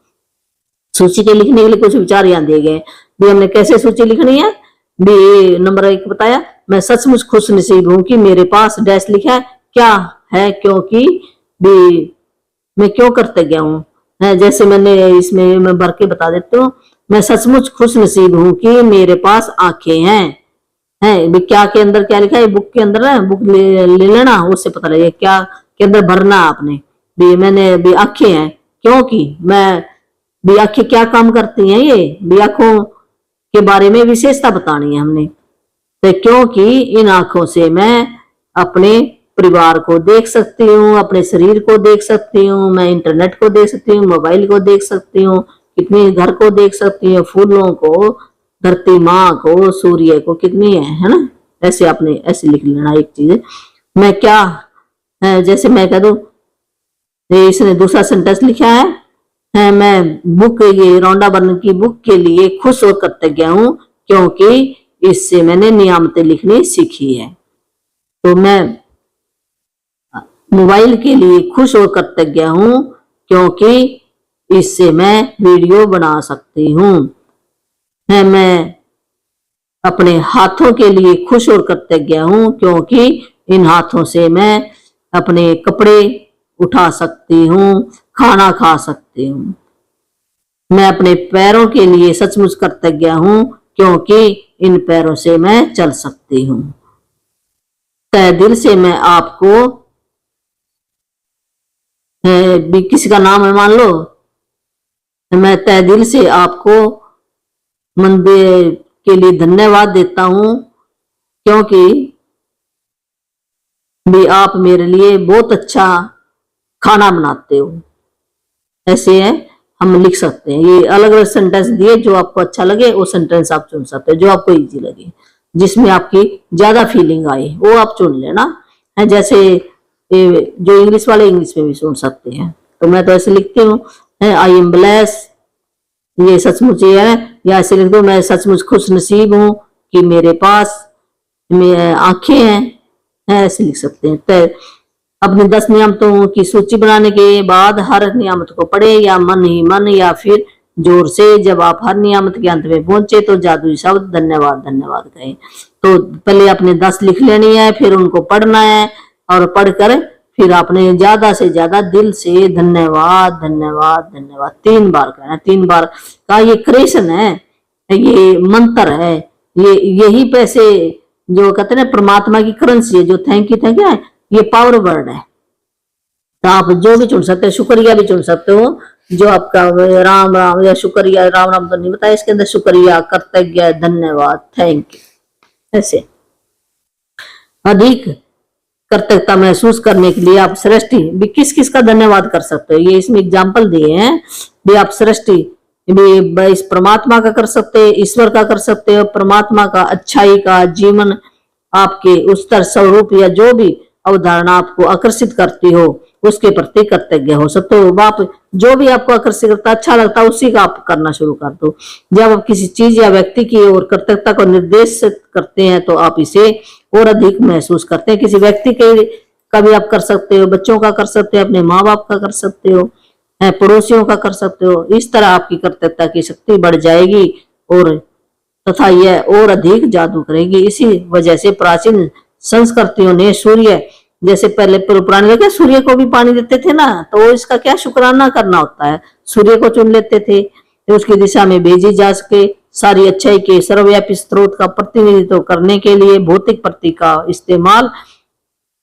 सूची के लिखने के लिए कुछ विचार यहाँ दिए गए भी, हमने कैसे सूची लिखनी है भी। नंबर 1 बताया, मैं सचमुच खुश नसीब हूं कि मेरे पास डैश लिखा है, क्या है, क्योंकि भी मैं क्यों करते गया हूँ। जैसे मैंने इसमें मैं भर के बता देती हूँ, मैं सचमुच खुश नसीब हूँ कि मेरे पास आंखें हैं। क्या के अंदर क्या लिखा है, बुक के अंदर है, बुक ले लेना, उससे पता लगे क्या के अंदर भरना आपने भी। मैंने भी आंखें हैं क्योंकि मैं भी, आंखें क्या काम करती हैं, ये भी आंखों के बारे में विशेषता बतानी है हमने। तो क्योंकि इन आंखों से मैं अपने परिवार को देख सकती हूँ, अपने शरीर को देख सकती हूँ, मैं इंटरनेट को देख सकती हूँ, मोबाइल को देख सकती हूँ, कितने घर को देख सकती हूँ, फूलों को, धरती माँ को, सूर्य को, कितनी है ना। ऐसे आपने ऐसे लिख लेना एक चीज। मैं क्या है, जैसे मैं कह दूं, इसने दूसरा सेंटेंस लिखा है मैं बुक, ये रौंडा बर्न की बुक के लिए खुश होकर कृतज्ञ हूं क्योंकि इससे मैंने नियामतें लिखनी सीखी है। तो मैं मोबाइल के लिए खुश होकर कृतज्ञ हूं क्योंकि इससे मैं वीडियो बना सकती हूँ। मैं अपने हाथों के लिए खुश और कृतज्ञ हूं क्योंकि इन हाथों से मैं अपने कपड़े उठा सकती हूँ, खाना खा सकती हूँ। मैं अपने पैरों के लिए सचमुच कृतज्ञ हूँ क्योंकि इन पैरों से मैं चल सकती हूँ। तहे दिल से मैं आपको, भी किसी का नाम है मान लो, मैं तहे दिल से आपको मंदिर के लिए धन्यवाद देता हूं क्योंकि भी आप मेरे लिए बहुत अच्छा खाना बनाते हो। ऐसे है, हम लिख सकते हैं। ये अलग अलग सेंटेंस दिए, जो आपको अच्छा लगे वो सेंटेंस आप चुन सकते हैं, जो आपको इजी लगे, जिसमें आपकी ज्यादा फीलिंग आए वो आप चुन लेना है। जैसे जो इंग्लिश वाले इंग्लिश में भी सुन सकते हैं। तो मैं तो ऐसे लिखती हूँ, आई एम ब्लेस, ये सचमुच ये है, या ऐसे लिख दो, मैं सचमुच खुश नसीब हूँ कि मेरे पास आंखें हैं, ऐसे लिख सकते हैं। तो अपने 10 नियामतों की सूची बनाने के बाद हर नियामत को पढ़े, या मन ही मन या फिर जोर से। जब आप हर नियामत के अंत में पहुंचे तो जादुई शब्द धन्यवाद धन्यवाद कहें। तो पहले आपने 10 लिख लेनी है, फिर उनको पढ़ना है, और पढ़कर फिर आपने ज्यादा से ज्यादा दिल से धन्यवाद धन्यवाद धन्यवाद 3 बार कहना। 3 बार का ये क्रिएशन है, ये मंत्र है, ये यही पैसे जो कहते हैं परमात्मा की करेंसी है, जो थैंक यू है, ये पावर वर्ड है। तो आप जो भी चुन सकते हैं, शुक्रिया भी चुन सकते हो, जो आपका राम राम या शुक्रिया, राम राम तो नहीं बताया इसके अंदर, शुक्रिया, कृतज्ञ, धन्यवाद, थैंक यू। ऐसे अधिक कृतज्ञता महसूस करने के लिए आप सृष्टि भी किस किस का धन्यवाद कर सकते हो, ये इसमें एग्जाम्पल दिए हैं भी। आप सृष्टि भी इस परमात्मा का कर सकते हैं, ईश्वर का कर सकते हो, परमात्मा का, अच्छाई का, जीवन आपके उच्चतर स्वरूप या जो भी अवधारणा आपको आकर्षित करती हो उसके प्रति कृतज्ञ हो सकते हो। आप जो भी आपको आकर्षित करता, अच्छा लगता है, उसी का आप करना शुरू कर दो। जब आप किसी चीज या व्यक्ति की ओर कृतज्ञता को निर्देश करते हैं तो आप इसे और अधिक महसूस करते हैं। किसी व्यक्ति के का भी आप कर सकते हो, बच्चों का कर सकते हो, अपने माँ बाप का कर सकते हो, पड़ोसियों का कर सकते हो। इस तरह आपकी कर्तव्यता की शक्ति बढ़ जाएगी और तथा यह और अधिक जादू करेगी। इसी वजह से प्राचीन संस्कृतियों ने सूर्य, जैसे पहले पुराने लोग क्या सूर्य को भी पानी देते थे ना, तो इसका क्या शुक्राना करना होता है, सूर्य को चुन लेते थे तो उसकी दिशा में भेजी जा सके। सारी अच्छाई के सर्वव्यापी स्रोत का प्रतिनिधित्व करने के लिए भौतिक प्रतीक का इस्तेमाल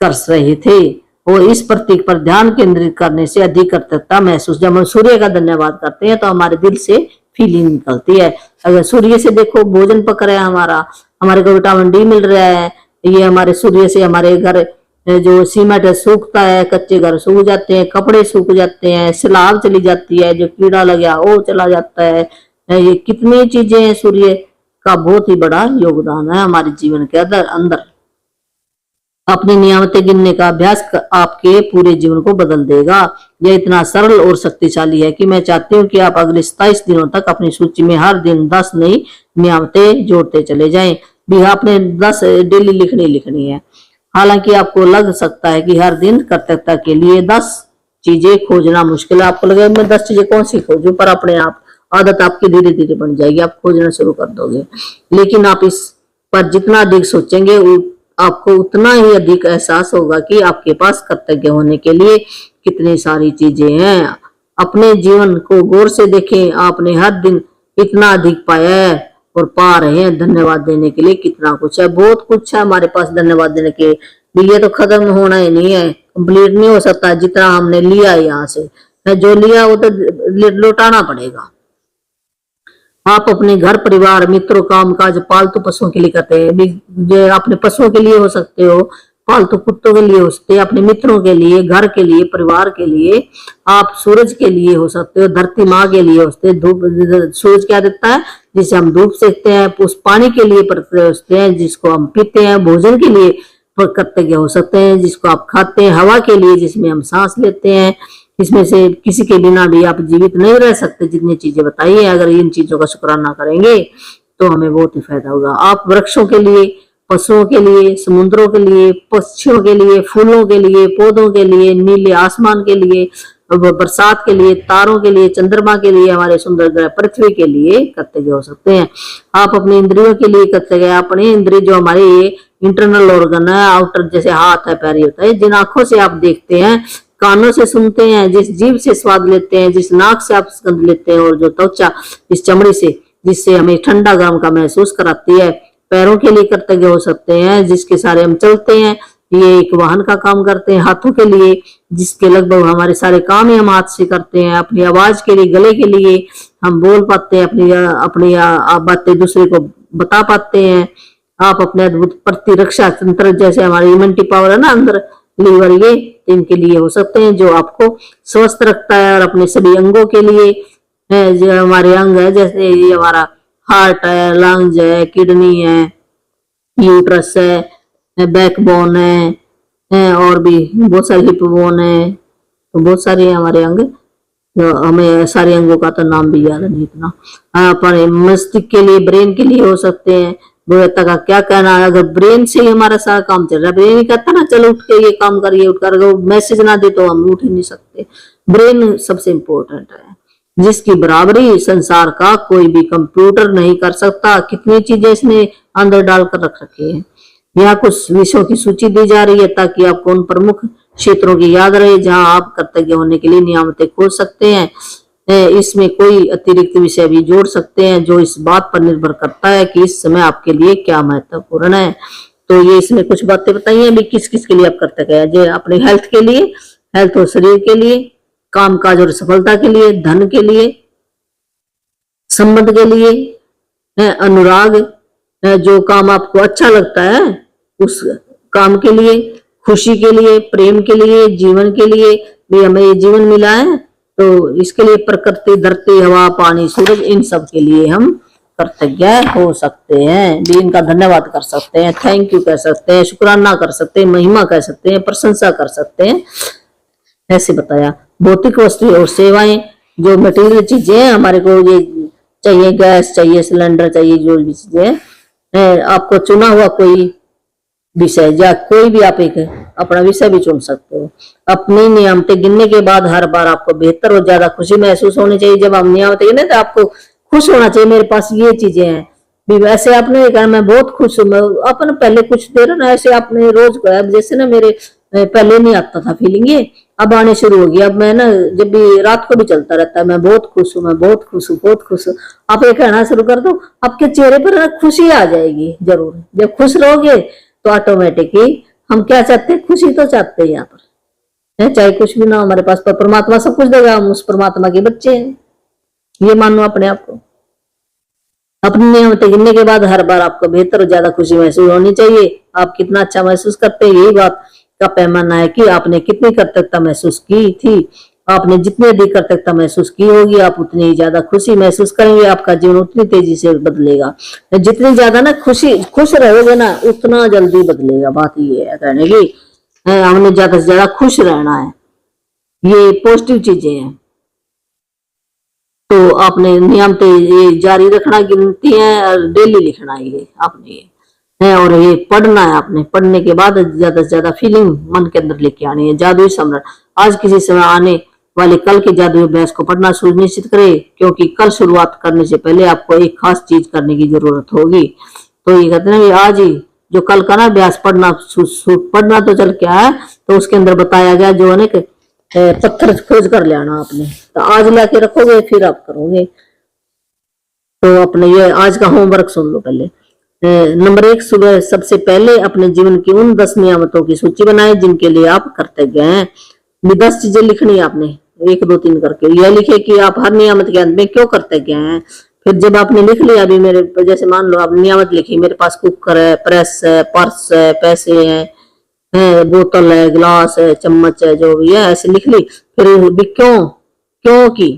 कर रहे थे और इस प्रतीक पर ध्यान केंद्रित करने से अधिक कर्तव्यता महसूस। जब हम सूर्य का धन्यवाद करते हैं तो हमारे दिल से फीलिंग निकलती है। अगर सूर्य से देखो भोजन पक रहा है, हमारे को विटामिन डी मिल रहा है, ये हमारे सूर्य से हमारे घर जो सीमेंट है सूखता है, कच्चे घर सूख जाते हैं, कपड़े सूख जाते हैं, सैलाब चली जाती है, जो कीड़ा लग गया वो चला जाता है। ये कितनी चीजें हैं, सूर्य का बहुत ही बड़ा योगदान है हमारे जीवन के अंदर। अपनी नियामतें गिनने का अभ्यास आपके पूरे जीवन को बदल देगा। यह इतना सरल और शक्तिशाली है कि मैं चाहती हूँ कि आप अगले 27 दिनों तक अपनी सूची में हर दिन 10 नई नियामतें जोड़ते चले जाएं। भी आपने 10 डेली लिखनी है। हालांकि आपको लग सकता है कि हर दिन कर्तव्यता के लिए 10 चीजें खोजना मुश्किल है। आपको लगेगा मैं 10 चीजें कौन सी खोजूं, पर अपने आप आदत आपकी धीरे धीरे बन जाएगी, आप खोजना शुरू कर दोगे। लेकिन आप इस पर जितना अधिक सोचेंगे आपको उतना ही अधिक एहसास होगा कि आपके पास कर्तव्य होने के लिए कितनी सारी चीजें हैं। अपने जीवन को गौर से देखें, आपने हर दिन इतना अधिक पाया है और पा रहे हैं। धन्यवाद देने के लिए कितना कुछ है, बहुत कुछ है हमारे पास धन्यवाद देने के लिए। तो खत्म होना ही नहीं है, कंप्लीट नहीं हो सकता। जितना हमने लिया यहाँ से, जो लिया वो तो लौटाना पड़ेगा। आप अपने घर परिवार मित्रों काम काज पालतू पशुओं के लिए करते हैं। अपने पशुओं के लिए हो सकते हो, पालतू कुत्तों के लिए हो सकते हैं, अपने मित्रों के लिए, घर के लिए, परिवार के लिए। आप सूरज के लिए हो सकते हो, धरती माँ के लिए हो सकते हैं। धूप, सूरज क्या देता है जिसे हम धूप सेकते हैं। उस पानी के लिए होते हैं जिसको हम पीते हैं। भोजन के लिए कर्तव्य हो सकते हैं जिसको आप खाते हैं। हवा के लिए जिसमें हम सांस लेते हैं। इसमें से किसी के बिना भी आप जीवित नहीं रह सकते। जितनी चीजें बताई है, अगर इन चीजों का शुक्राना करेंगे तो हमें बहुत ही फायदा होगा। आप वृक्षों के लिए, पशुओं के लिए, समुद्रों के लिए, पक्षियों के लिए, फूलों के लिए, पौधों के लिए, नीले आसमान के लिए, बरसात के लिए, तारों के लिए, चंद्रमा के लिए, हमारे सुंदर ग्रह पृथ्वी के लिए कर्तव्य हो सकते हैं। आप अपने इंद्रियों के लिए कर्तव्य, अपने इंद्रिय जो हमारे इंटरनल ऑर्गन है, आउटर जैसे हाथ है, पैर होता है, जिन आंखों से आप देखते हैं, कानों से सुनते हैं, जिस जीभ से स्वाद लेते हैं, जिस नाक से आप सुगंध लेते हैं, और जो त्वचा इस चमड़ी से जिससे हमें ठंडा गर्म का महसूस कराती है। पैरों के लिए कर्तव्य हो सकते हैं जिसके सारे हम चलते हैं, ये एक वाहन का काम करते हैं। हाथों के लिए जिसके लगभग हमारे सारे काम ही हम हाथ से करते हैं। अपनी आवाज के लिए, गले के लिए हम बोल पाते हैं, अपनी बातें दूसरे को बता पाते हैं। आप अपने अद्भुत प्रतिरक्षा तंत्र जैसे हमारी इम्यूनिटी पावर है ना अंदर, लीवर, ये इनके लिए हो सकते हैं जो आपको स्वस्थ रखता है। और अपने सभी अंगों के लिए है, जो हमारे अंग है जैसे ये हमारा हार्ट है, लंग्स है, किडनी है, यूट्रस है, बैकबोन है और भी बहुत सारे हिप बोन है, तो बहुत सारे हमारे अंग। तो हमें सारे अंगों का तो नाम भी याद नहीं इतना। पर मस्तिष्क के लिए, ब्रेन के लिए हो सकते हैं। बुद्धता का क्या कहना है, अगर ब्रेन से ही हमारा सारा काम चल रहा है, ब्रेन ही कहता ना चलो उठ के ये काम करिए, उठ कर, अगर मैसेज ना दे तो हम उठ ही नहीं सकते। ब्रेन सबसे इम्पोर्टेंट है, जिसकी बराबरी संसार का कोई भी कंप्यूटर नहीं कर सकता। कितनी चीजें इसने अंदर डालकर रख रखी है। यहाँ कुछ विषयों की सूची दी जा रही है ताकि आपको उन प्रमुख क्षेत्रों की याद रहे जहां आप कर्तव्य होने के लिए नियामतें खोज सकते हैं। इसमें कोई अतिरिक्त विषय भी जोड़ सकते हैं जो इस बात पर निर्भर करता है कि इस समय आपके लिए क्या महत्वपूर्ण है। तो ये इसमें कुछ बातें बताई हैं अभी किस किस के लिए आप कर्तव्य है। जो अपने हेल्थ के लिए, हेल्थ और शरीर के लिए, काम काज और सफलता के लिए, धन के लिए, संबंध के लिए, अनुराग, जो काम आपको अच्छा लगता है उस काम के लिए, खुशी के लिए, प्रेम के लिए, जीवन के लिए भी हमें ये जीवन मिला है तो इसके लिए प्रकृति, धरती, हवा, पानी, सूरज, इन सब के लिए हम कर्तव्य हो सकते हैं। भी इनका धन्यवाद कर सकते हैं, थैंक यू कह सकते हैं, शुक्राना कर सकते हैं, महिमा कह सकते हैं, प्रशंसा कर सकते हैं। ऐसे बताया। भौतिक वस्तुएं और सेवाएं, जो मटेरियल चीजें हैं, हमारे को ये चाहिए, गैस चाहिए, सिलेंडर चाहिए, जो भी चीजें आपको चुना हुआ कोई विषय या कोई भी आप एक अपना विषय भी चुन सकते हो। अपनी नियामतें गिनने के बाद हर बार आपको बेहतर और ज्यादा खुशी महसूस होनी चाहिए। जब हम नियामतें गिने तो आपको खुश होना चाहिए, मेरे पास ये चीजें हैं भी। वैसे आपने कहा मैं बहुत खुश हूँ, मैं अपन पहले कुछ देर ना ऐसे आपने रोज कहा, जैसे ना मेरे पहले नहीं आता था फीलिंग, ये अब आने शुरू हो गया। अब मैं ना जब भी रात को भी चलता रहता है, मैं बहुत खुश हूँ, मैं बहुत खुश हूँ, बहुत खुश हूँ। आप ये कहना शुरू कर दो, आपके चेहरे पर ना खुशी आ जाएगी जरूर। जब खुश रहोगे तो ऑटोमेटिकली हम क्या चाहते हैं, खुशी तो चाहते हैं यहाँ पर है, चाहे कुछ भी ना हो हमारे पास, पर परमात्मा सब कुछ देगा, हम उस परमात्मा के बच्चे हैं, ये मानो अपने आप को। अपनी नियमतें गिनने के बाद हर बार आपको बेहतर और ज्यादा खुशी महसूस होनी चाहिए। आप कितना अच्छा महसूस करते हैं, यही बात का पैमाना है कि आपने कितनी कर्तव्यता महसूस की थी। आपने जितनी अधिक कर्तव्यता महसूस की होगी, आप उतनी ही ज्यादा खुशी महसूस करेंगे, आपका जीवन उतनी तेजी से बदलेगा। जितनी ज्यादा ना खुश रहोगे ना, उतना जल्दी बदलेगा। बात ये है कहने की, हमने ज्यादा से ज्यादा खुश रहना है, ये पॉजिटिव चीजें हैं। तो आपने नियमते ये जारी रखना, गिनती है और डेली लिखना ये आपने है। और ये पढ़ना है, आपने पढ़ने के बाद ज्यादा से ज्यादा फीलिंग मन के अंदर लेके आनी है। जादुई सम्राट, आज किसी समय आने वाले कल के जादुई अभ्यास को पढ़ना सुनिश्चित करें, क्योंकि कल शुरुआत करने से पहले आपको एक खास चीज करने की जरूरत होगी। तो ये कहते हैं आज ही जो कल का ना अभ्यास पढ़ना तो चल क्या है, तो उसके अंदर बताया गया जो अनेक पत्थर खोज कर ले आना आपने, तो आज लाके रखोगे फिर आप करोगे। तो अपने ये आज का होमवर्क सुन लो पहले। नंबर 1, सुबह सबसे पहले अपने जीवन की उन 10 नियामतों की सूची बनाए जिनके लिए आप कर्तव्य हैं। 10 चीजें लिखनी है आपने, 1 2 3 करके। यह लिखे कि आप हर नियामत के अंत में क्यों कर्तव्य हैं। फिर जब आपने लिख लिया, अभी मेरे जैसे मान लो आपने नियामत लिखी, मेरे पास कुकर है, प्रेस है, पर्स है, पैसे हैं, बोतल है, गिलास है, चम्मच है, जो भी है ऐसे लिख ली। फिर भी क्यों की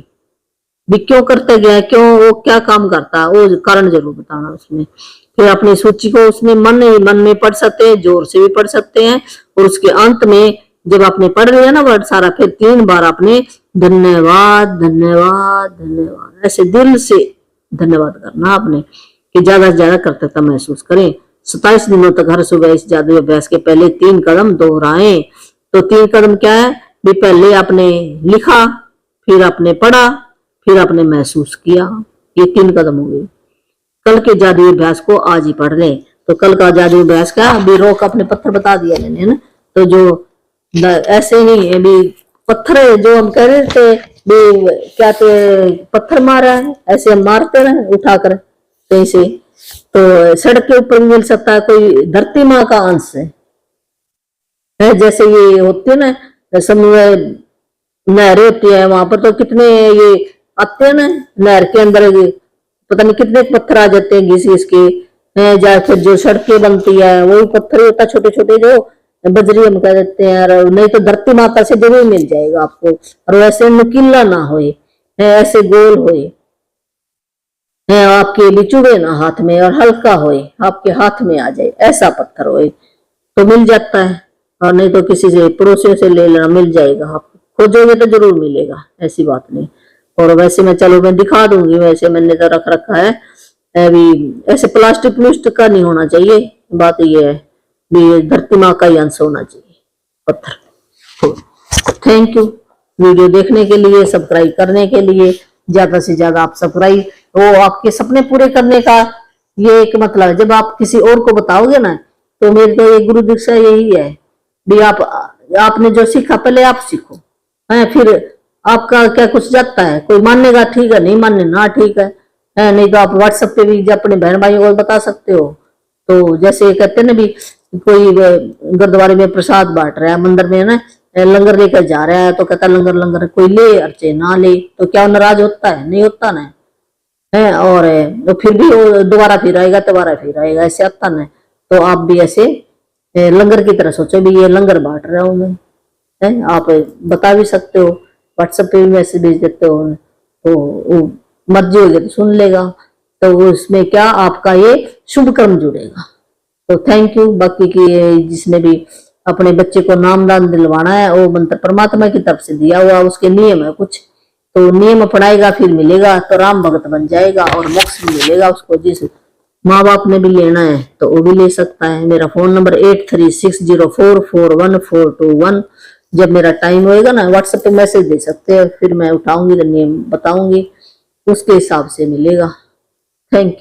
भी क्यों करते गया, क्यों वो क्या काम करता है, वो कारण जरूर बताना उसमें। फिर अपनी सूची को उसमें मन में पढ़ सकते हैं, जोर से भी पढ़ सकते हैं। और उसके अंत में जब आपने पढ़ लिया ना वर्ड सारा, फिर 3 बार आपने धन्यवाद धन्यवाद धन्यवाद ऐसे दिल से धन्यवाद करना आपने, कि ज्यादा से ज्यादा कर्तव्यता महसूस करें। 27 दिनों तक हर सुबह इस जादुई अभ्यास के पहले 3 कदम दोहराएं। तो 3 कदम क्या है भी, पहले आपने लिखा, फिर आपने पढ़ा, फिर आपने महसूस किया, ये 3 कदम हो गए। कल के जादुई अभ्यास को आज ही पढ़ लें। तो कल का जादुई अभ्यास क्या, अभी रोक अपने पत्थर बता दिया मैंने, है ना। तो जो ऐसे ही अभी पत्थर जो हम कह रहे थे क्या तो पत्थर मारा है, ऐसे हम मारते रहे उठाकर कहीं से, तो सड़क के ऊपर मिल सकता है, कोई धरती माँ का अंश है। जैसे ये होती है ना समूह नहरें होती है, वहां पर तो कितने ये आते हैं ना नहर के अंदर, पता नहीं कितने पत्थर आ जाते हैं घिस घिस के। या फिर जो सड़कें बनती है वही पत्थर होता, छोटे छोटे जो बजरी हम कह देते हैं। और नहीं तो धरती माता से जरूर मिल जाएगा आपको। और वैसे नुकीला ना होए, ऐसे गोल होए, आपके बिचुड़े ना हाथ में, और हल्का होए, आपके हाथ में आ जाए, ऐसा पत्थर होए तो मिल जाता है। और नहीं तो किसी से पड़ोसियों से ले लेना, मिल जाएगा। आप खोजोगे तो जरूर मिलेगा, ऐसी बात नहीं। और वैसे मैं चलो मैं दिखा दूंगी, वैसे मैंने तो रख रखा है अभी। ऐसे प्लास्टिक का नहीं होना चाहिए, बात ये है भी धरती माँ का ही अंश होना चाहिए पत्थर। थैंक यू वीडियो देखने के लिए, सब्सक्राइब करने के लिए। ज्यादा से ज्यादा आप सब्सक्राइब, वो आपके सपने पूरे करने का ये एक मतलब है। जब आप किसी और को बताओगे ना, तो मेरी तो ये गुरु दीक्षा यही है भी, आपने जो सीखा पहले आप सीखो, है फिर आपका क्या कुछ जाता है। कोई मानेगा ठीक है, नहीं मानने ना ठीक है, नहीं तो आप व्हाट्सएप पे भी अपने बहन भाइयों को बता सकते हो। तो जैसे कहते हैं ना भी, कोई गुरुद्वारे में प्रसाद बांट रहा है, मंदिर में ना लंगर लेकर जा रहा है, तो कहता लंगर लंगर कोई ले अर्चे ना ले, तो क्या नाराज होता है, नहीं होता ना है। और तो फिर भी वो दोबारा फिर आएगा, ऐसे आता ना। तो आप भी ऐसे लंगर की तरह सोचो भी, ये लंगर बांट रहा हूं मैं, है आप बता भी सकते हो, व्हाट्सएप पे भी मैसेज भेज देते हो, तो वो मर्जी होगी तो सुन लेगा। तो उसमें क्या आपका ये शुभ कर्म जुड़ेगा। तो थैंक यू। बाकी की जिसने भी अपने बच्चे को नामदान दिलवाना है, वो मंत्र परमात्मा की तरफ से दिया हुआ, उसके नियम है कुछ, तो नियम अपनाएगा फिर मिलेगा, तो राम भगत बन जाएगा और मोक्ष मिलेगा उसको। जिस माँ बाप ने भी लेना है तो वो भी ले सकता है। मेरा फोन नंबर 8360441421। जब मेरा टाइम होएगा ना व्हाट्सएप पे मैसेज दे सकते हैं, फिर मैं उठाऊंगी तो नेम बताऊंगी, उसके हिसाब से मिलेगा। Thank you.